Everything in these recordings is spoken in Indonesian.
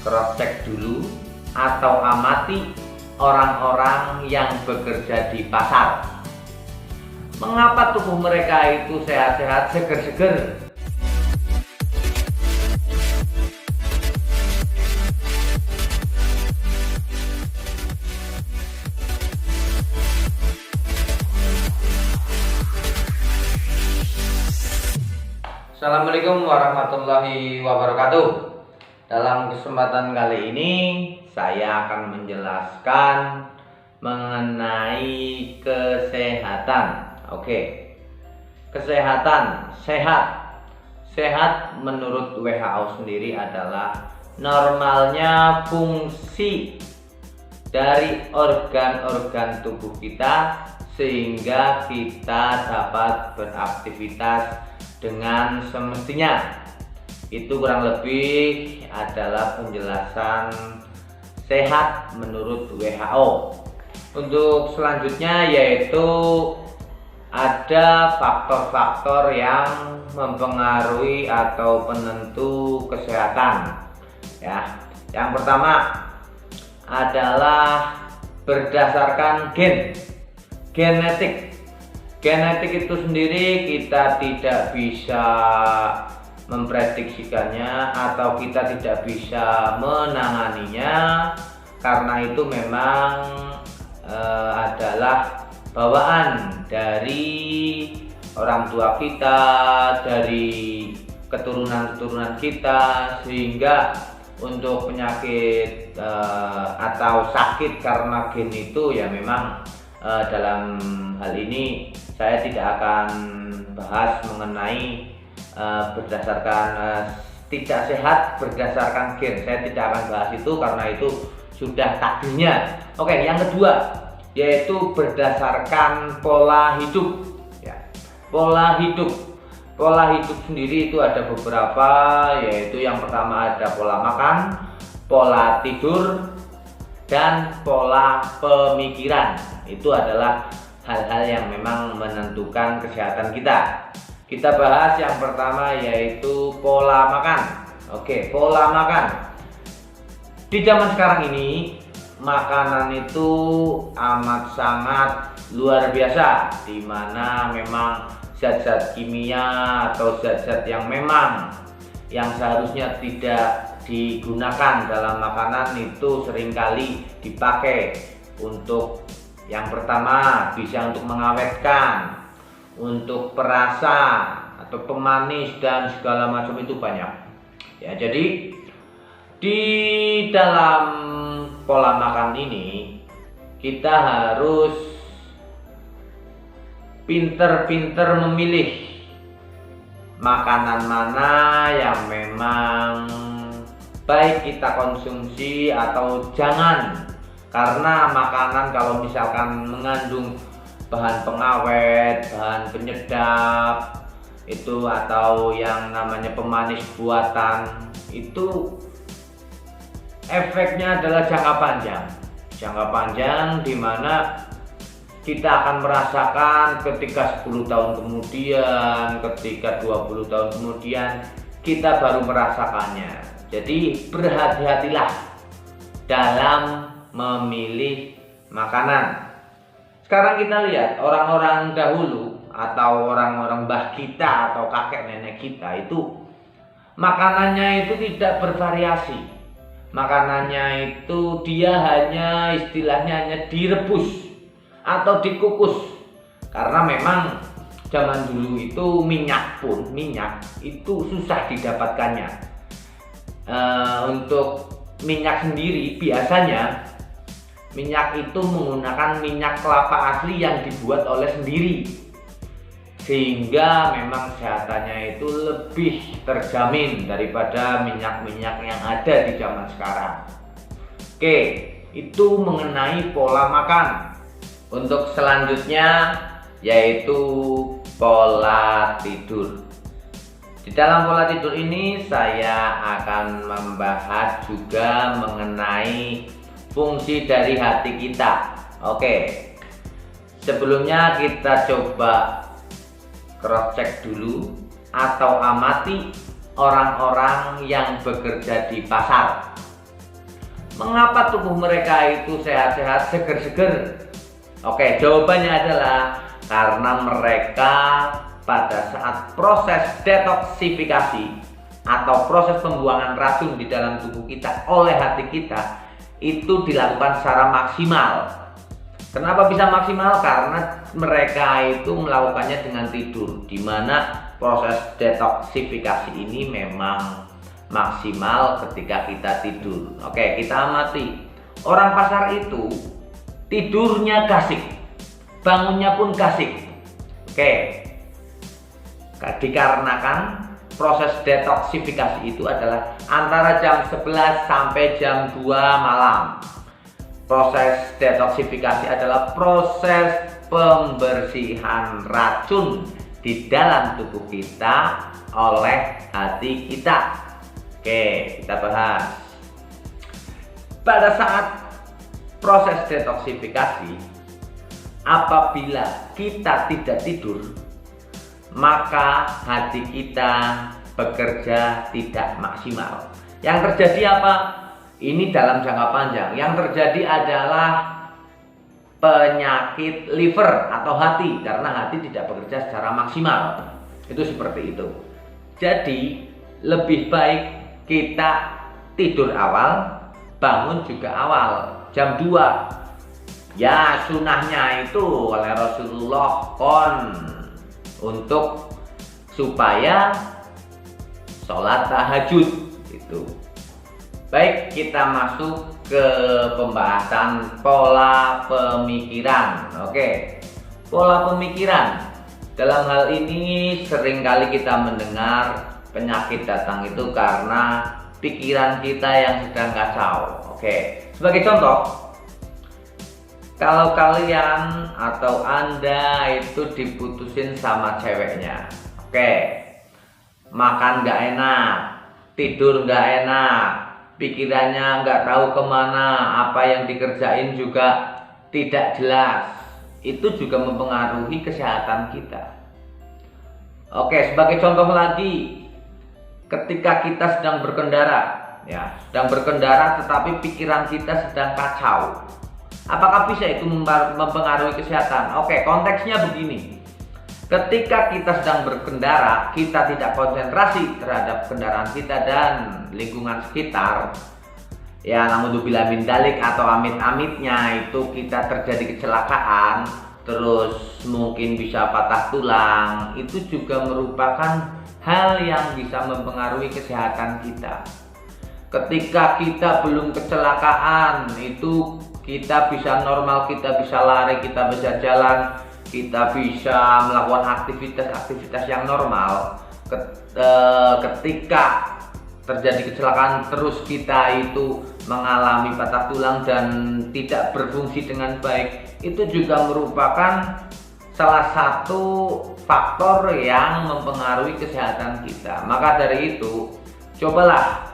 cross check dulu atau amati orang-orang yang bekerja di pasar. Mengapa tubuh mereka itu sehat-sehat, seger-seger? Assalamualaikum warahmatullahi wabarakatuh. Dalam kesempatan kali ini saya akan menjelaskan mengenai kesehatan. Oke. Kesehatan, sehat menurut WHO sendiri adalah normalnya fungsi dari organ-organ tubuh kita sehingga kita dapat beraktivitas dengan semestinya. Itu kurang lebih adalah penjelasan sehat menurut WHO. Untuk selanjutnya yaitu ada faktor-faktor yang mempengaruhi atau penentu kesehatan. Ya, yang pertama adalah berdasarkan genetik. Genetik itu sendiri kita tidak bisa memprediksikannya atau kita tidak bisa menanganinya, karena itu memang adalah bawaan dari orang tua kita, dari keturunan-keturunan kita, sehingga untuk penyakit atau sakit karena gen itu ya memang dalam hal ini saya tidak akan bahas mengenai berdasarkan tidak sehat berdasarkan gen. Saya tidak akan bahas itu karena itu sudah takdirnya. Oke, yang kedua yaitu berdasarkan pola hidup. Ya, pola hidup sendiri itu ada beberapa, yaitu yang pertama ada pola makan, pola tidur, dan pola pemikiran. Itu adalah hal-hal yang memang menentukan kesehatan kita. Kita bahas yang pertama yaitu pola makan. Oke, pola makan. Di zaman sekarang ini makanan itu amat sangat luar biasa, di mana memang zat-zat kimia atau zat-zat yang memang yang seharusnya tidak digunakan dalam makanan itu seringkali dipakai untuk yang pertama bisa untuk mengawetkan, untuk perasa atau pemanis dan segala macam itu banyak. Ya, jadi di dalam pola makan ini kita harus pinter-pinter memilih makanan mana yang memang baik kita konsumsi atau jangan. Karena makanan kalau misalkan mengandung bahan pengawet, bahan penyedap itu atau yang namanya pemanis buatan, itu efeknya adalah jangka panjang di mana kita akan merasakan ketika 10 tahun kemudian, ketika 20 tahun kemudian kita baru merasakannya. Jadi berhati-hatilah dalam memilih makanan. Sekarang kita lihat orang-orang dahulu atau orang-orang mbah kita atau kakek nenek kita itu makanannya itu tidak bervariasi. Makanannya itu dia hanya istilahnya hanya direbus atau dikukus, karena memang zaman dulu itu minyak itu susah didapatkannya. Untuk minyak sendiri biasanya minyak itu menggunakan minyak kelapa asli yang dibuat oleh sendiri, sehingga memang kesehatannya itu lebih terjamin daripada minyak-minyak yang ada di zaman sekarang. Oke, itu mengenai pola makan. Untuk selanjutnya yaitu pola tidur. Di dalam pola tidur ini saya akan membahas juga mengenai fungsi dari hati kita. Oke, sebelumnya kita coba cross check dulu atau amati orang-orang yang bekerja di pasar. Mengapa tubuh mereka itu sehat-sehat, seger-seger? Oke, jawabannya adalah karena mereka pada saat proses detoksifikasi atau proses pembuangan racun di dalam tubuh kita oleh hati kita itu dilakukan secara maksimal. Kenapa bisa maksimal? Karena mereka itu melakukannya dengan tidur, di mana proses detoksifikasi ini memang maksimal ketika kita tidur. Oke, kita amati. Orang pasar itu tidurnya gasik, bangunnya pun gasik. Oke, dikarenakan proses detoksifikasi itu adalah antara jam 11 sampai jam 2 malam. Proses detoksifikasi adalah proses pembersihan racun di dalam tubuh kita oleh hati kita. Oke, kita bahas. Pada saat proses detoksifikasi, apabila kita tidak tidur, maka hati kita bekerja tidak maksimal. Yang terjadi apa? Ini dalam jangka panjang. Yang terjadi adalah penyakit liver atau hati, karena hati tidak bekerja secara maksimal. Itu seperti itu. Jadi lebih baik kita tidur awal, bangun juga awal, jam 2. Ya, sunahnya itu oleh Rasulullah untuk supaya sholat tahajud itu. Baik, kita masuk ke pembahasan pola pemikiran. Oke, pola pemikiran. Dalam hal ini seringkali kita mendengar penyakit datang itu karena pikiran kita yang sedang kacau. Oke, sebagai contoh, kalau kalian atau Anda itu diputusin sama ceweknya, oke, makan nggak enak, tidur nggak enak, pikirannya nggak tahu kemana, apa yang dikerjain juga tidak jelas, itu juga mempengaruhi kesehatan kita. Oke, sebagai contoh lagi, ketika kita sedang berkendara, ya, sedang berkendara tetapi pikiran kita sedang kacau. Apakah bisa itu mempengaruhi kesehatan? Oke, konteksnya begini. Ketika kita sedang berkendara, kita tidak konsentrasi terhadap kendaraan kita dan lingkungan sekitar. Ya, naudzubillah min dzalik atau amit-amitnya itu kita terjadi kecelakaan, terus mungkin bisa patah tulang. Itu juga merupakan hal yang bisa mempengaruhi kesehatan kita. Ketika kita belum kecelakaan, itu kita bisa normal, kita bisa lari, kita bisa jalan, kita bisa melakukan aktivitas-aktivitas yang normal. Ketika terjadi kecelakaan terus kita itu mengalami patah tulang dan tidak berfungsi dengan baik, itu juga merupakan salah satu faktor yang mempengaruhi kesehatan kita. Maka dari itu, cobalah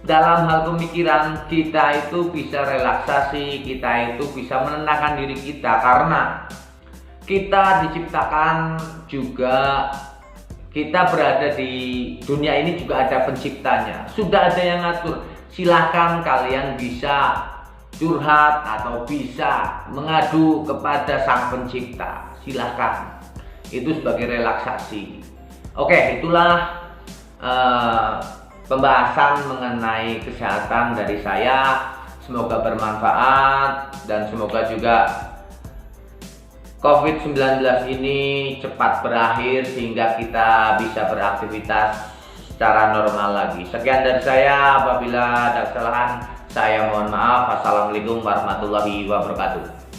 dalam hal pemikiran kita itu bisa relaksasi, kita itu bisa menenangkan diri kita, karena kita diciptakan juga, kita berada di dunia ini juga ada penciptanya, sudah ada yang ngatur. Silahkan kalian bisa curhat atau bisa mengadu kepada sang pencipta, silahkan, itu sebagai relaksasi. Oke, itulah pembahasan mengenai kesehatan dari saya. Semoga bermanfaat dan semoga juga COVID-19 ini cepat berakhir sehingga kita bisa beraktivitas secara normal lagi. Sekian dari saya, apabila ada kesalahan saya mohon maaf. Assalamualaikum warahmatullahi wabarakatuh.